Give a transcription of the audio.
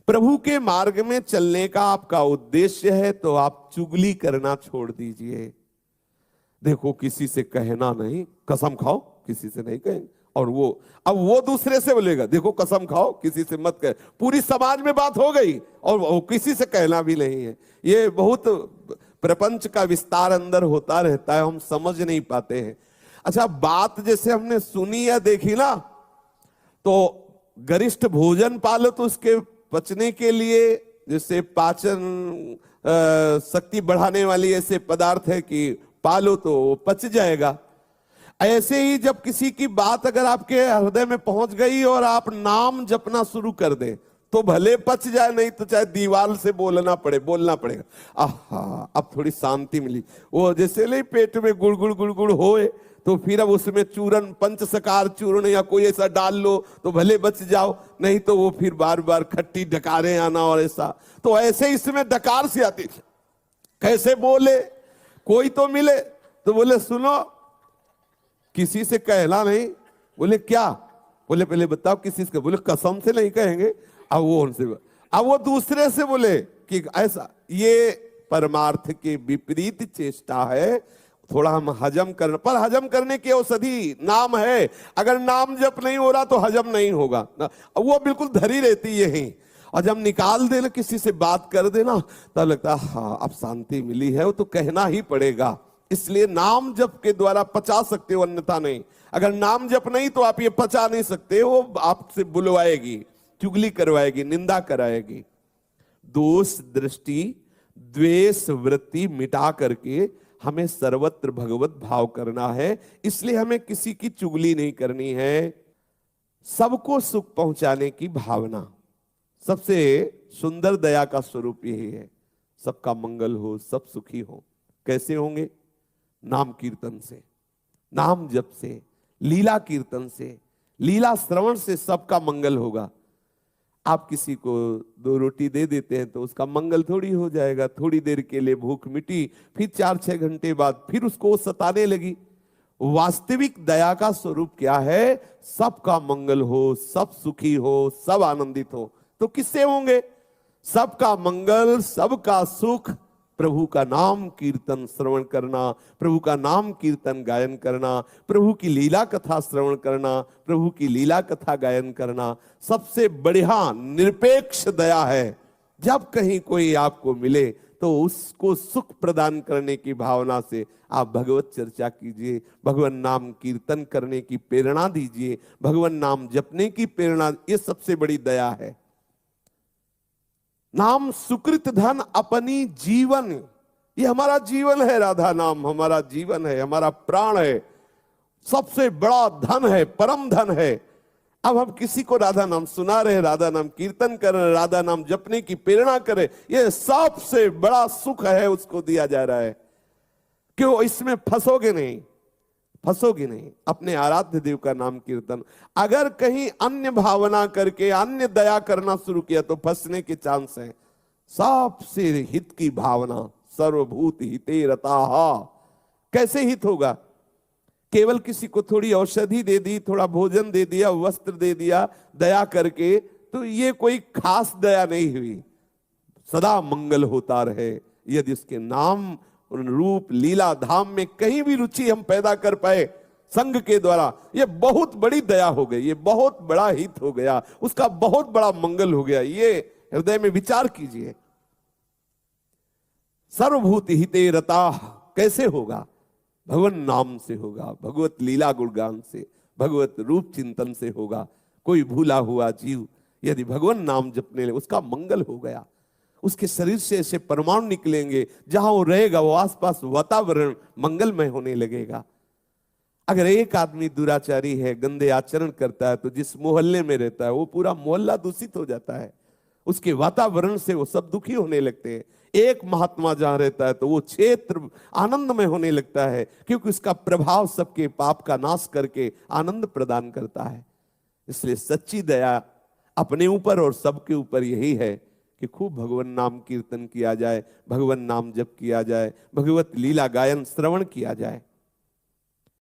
प्रभु के मार्ग में चलने का आपका उद्देश्य है तो आप चुगली करना छोड़ दीजिए। देखो किसी से कहना नहीं, कसम खाओ किसी से नहीं कहेंगे। और अब वो दूसरे से बोलेगा देखो कसम खाओ किसी से मत कहे। पूरी समाज में बात हो गई और वो किसी से कहना भी नहीं है। ये बहुत प्रपंच का विस्तार अंदर होता रहता है, हम समझ नहीं पाते हैं। अच्छा, बात जैसे हमने सुनी या देखी ना, तो गरिष्ठ भोजन पालो तो उसके पचने के लिए, जैसे पाचन शक्ति बढ़ाने वाली ऐसे पदार्थ है कि पालो तो पच जाएगा। ऐसे ही जब किसी की बात अगर आपके हृदय में पहुंच गई और आप नाम जपना शुरू कर दें तो भले पच जाए, नहीं तो चाहे दीवार से बोलना पड़ेगा। आहा, अब थोड़ी शांति मिली। वो जैसे नहीं पेट में गुड़गुड़ गुड़गुड़ होए तो फिर अब उसमें चूरन, पंचसकार चूर्ण या कोई ऐसा डाल लो तो भले बच जाओ, नहीं तो वो फिर बार बार खट्टी डकारें आना और ऐसा। तो ऐसे इसमें डकार से आती। कैसे बोले, कोई तो मिले तो बोले सुनो किसी से कहना नहीं। बोले क्या? बोले पहले बताओ किसी से। बोले कसम से नहीं कहेंगे। अब वो दूसरे से बोले कि ऐसा। ये परमार्थ के विपरीत चेष्टा है। थोड़ा हम हजम करना, पर हजम करने की औषधि नाम है। अगर नाम जप नहीं हो रहा तो हजम नहीं होगा, वो बिल्कुल धरी रहती यही। और जब निकाल देना, किसी से बात कर देना, तब लगता है हाँ अब शांति मिली है, वो तो कहना ही पड़ेगा। इसलिए नाम जप के द्वारा पचा सकते हो, अन्यथा नहीं। अगर नाम जप नहीं तो आप ये पचा नहीं सकते। वो आपसे बुलवाएगी, चुगली करवाएगी, निंदा कराएगी। दोष दृष्टि द्वेष वृत्ति मिटा करके हमें सर्वत्र भगवत भाव करना है। इसलिए हमें किसी की चुगली नहीं करनी है। सबको सुख पहुंचाने की भावना, सबसे सुंदर दया का स्वरूप यही है। सबका मंगल हो, सब सुखी हो। कैसे होंगे? नाम कीर्तन से, नाम जप से, लीला कीर्तन से, लीला श्रवण से सबका मंगल होगा। आप किसी को 2 रोटी दे देते हैं तो उसका मंगल थोड़ी हो जाएगा। थोड़ी देर के लिए भूख मिटी, फिर 4-6 घंटे बाद फिर उसको सताने लगी। वास्तविक दया का स्वरूप क्या है? सबका मंगल हो, सब सुखी हो, सब आनंदित हो। तो किससे होंगे? सबका मंगल, सबका सुख प्रभु का नाम कीर्तन श्रवण करना, प्रभु का नाम कीर्तन गायन करना, प्रभु की लीला कथा श्रवण करना, प्रभु की लीला कथा गायन करना सबसे बढ़िया निरपेक्ष दया है। जब कहीं कोई आपको मिले तो उसको सुख प्रदान करने की भावना से आप भगवत चर्चा कीजिए, भगवान नाम कीर्तन करने की प्रेरणा दीजिए, भगवान नाम जपने की प्रेरणा। ये सबसे बड़ी दया है। नाम सुकृत धन अपनी जीवन, ये हमारा जीवन है। राधा नाम हमारा जीवन है, हमारा प्राण है, सबसे बड़ा धन है, परम धन है। अब हम किसी को राधा नाम सुना रहे, राधा नाम कीर्तन कर रहे, राधा नाम जपने की प्रेरणा करें, ये सबसे बड़ा सुख है, उसको दिया जा रहा है। क्यों? इसमें फंसोगे नहीं, फंसोगे नहीं। अपने आराध्य देव का नाम कीर्तन। अगर कहीं अन्य भावना करके अन्य दया करना शुरू किया तो फंसने के चांस हैं। सबसे हित की भावना, सर्वभूत हिते रताः। कैसे हित होगा? केवल किसी को थोड़ी औषधि दे दी, थोड़ा भोजन दे दिया, वस्त्र दे दिया दया करके, तो ये कोई खास दया नहीं हुई। सदा मंगल होता रहे। यदि उसके नाम रूप लीला धाम में कहीं भी रुचि हम पैदा कर पाए संग के द्वारा, ये बहुत बड़ी दया हो गई, ये बहुत बड़ा हित हो गया, उसका बहुत बड़ा मंगल हो गया। ये हृदय में विचार कीजिए। सर्वभूत हिते रताः कैसे होगा? भगवान नाम से होगा, भगवत लीला गुणगान से, भगवत रूप चिंतन से होगा। कोई भूला हुआ जीव यदि भगवान नाम जपने लगे, उसका मंगल हो गया। उसके शरीर से ऐसे परमाणु निकलेंगे, जहां वो रहेगा वो आसपास वातावरण मंगलमय होने लगेगा। अगर एक आदमी दुराचारी है, गंदे आचरण करता है, तो जिस मोहल्ले में रहता है वो पूरा मोहल्ला दूषित हो जाता है। उसके वातावरण से वो सब दुखी होने लगते हैं। एक महात्मा जहां रहता है तो वो क्षेत्र आनंदमय होने लगता है, क्योंकि उसका प्रभाव सबके पाप का नाश करके आनंद प्रदान करता है। इसलिए सच्ची दया अपने ऊपर और सबके ऊपर यही है कि खूब भगवान नाम कीर्तन किया जाए, भगवान नाम जप किया जाए, भगवत लीला गायन श्रवण किया जाए।